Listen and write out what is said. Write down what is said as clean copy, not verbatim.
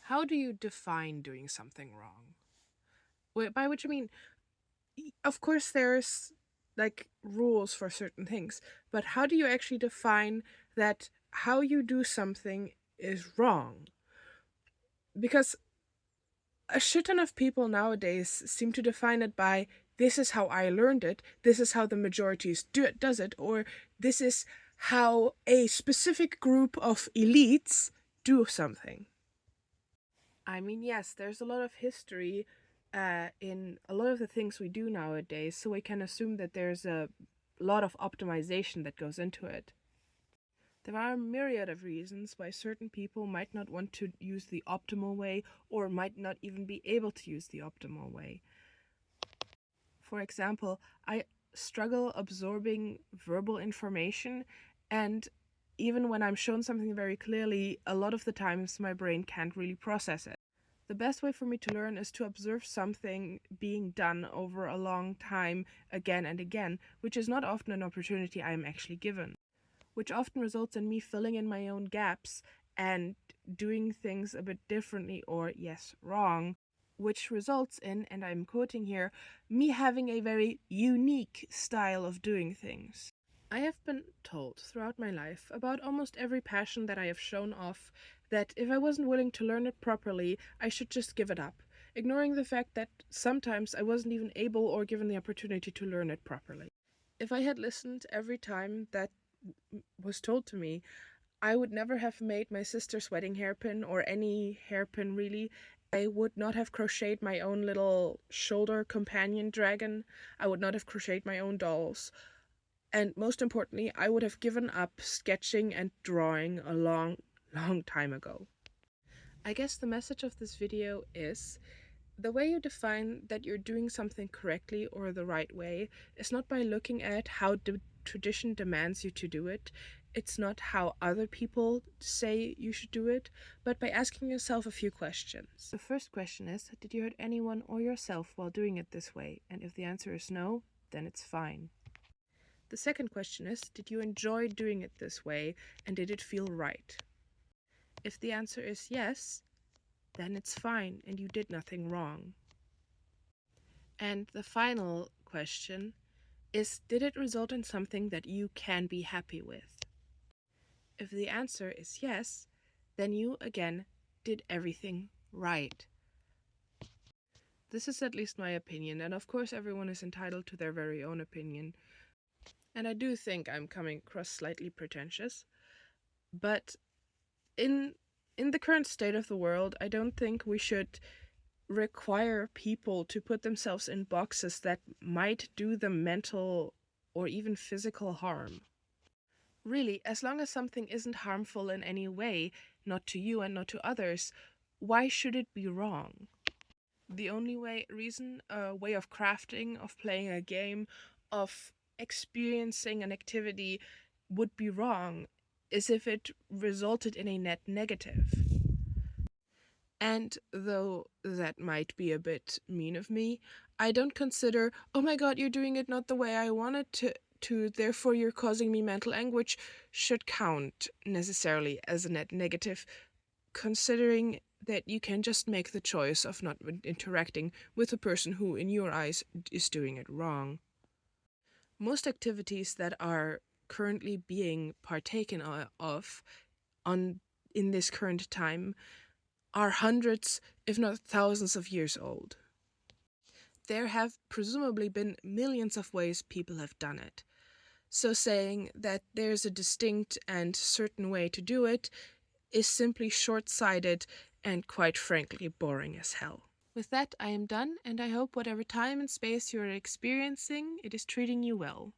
How do you define doing something wrong? By which I mean, of course, there's like rules for certain things, but how do you actually define that how you do something is wrong? Because a shit ton of people nowadays seem to define it by this is how I learned it, this is how the does it, or this is how a specific group of elites do something. I mean, yes, there's a lot of history in a lot of the things we do nowadays, so we can assume that there's a lot of optimization that goes into it. There are a myriad of reasons why certain people might not want to use the optimal way or might not even be able to use the optimal way. For example, I struggle absorbing verbal information, and even when I'm shown something very clearly, a lot of the times my brain can't really process it. The best way for me to learn is to observe something being done over a long time again and again, which is not often an opportunity I am actually given, which often results in me filling in my own gaps and doing things a bit differently or, yes, wrong, which results in, and I'm quoting here, me having a very unique style of doing things. I have been told throughout my life about almost every passion that I have shown off that if I wasn't willing to learn it properly, I should just give it up, ignoring the fact that sometimes I wasn't even able or given the opportunity to learn it properly. If I had listened every time that was told to me, I would never have made my sister's wedding hairpin or any hairpin really. I would not have crocheted my own little shoulder companion dragon. I would not have crocheted my own dolls. And most importantly, I would have given up sketching and drawing a long, long time ago. I guess the message of this video is the way you define that you're doing something correctly or the right way is not by looking at how tradition demands you to do it. It's not how other people say you should do it, but by asking yourself a few questions. The first question is, did you hurt anyone or yourself while doing it this way? And if the answer is no, then it's fine. The second question is, did you enjoy doing it this way and did it feel right? If the answer is yes, then it's fine and you did nothing wrong. And the final question is, did it result in something that you can be happy with? If the answer is yes, then you, again, did everything right. This is at least my opinion, and of course everyone is entitled to their very own opinion. And I do think I'm coming across slightly pretentious, but in the current state of the world, I don't think we should require people to put themselves in boxes that might do them mental or even physical harm. Really, as long as something isn't harmful in any way, not to you and not to others, why should it be wrong? The only way of crafting, of playing a game, of experiencing an activity would be wrong is if it resulted in a net negative. And though that might be a bit mean of me, I don't consider, oh my god, you're doing it not the way I wanted to, therefore you're causing me mental anguish, should count necessarily as a net negative, considering that you can just make the choice of not interacting with a person who, in your eyes, is doing it wrong. Most activities that are currently being partaken of in this current time are hundreds, if not thousands of years old. There have presumably been millions of ways people have done it. So saying that there's a distinct and certain way to do it is simply short-sighted and quite frankly boring as hell. With that, I am done, and I hope whatever time and space you are experiencing, it is treating you well.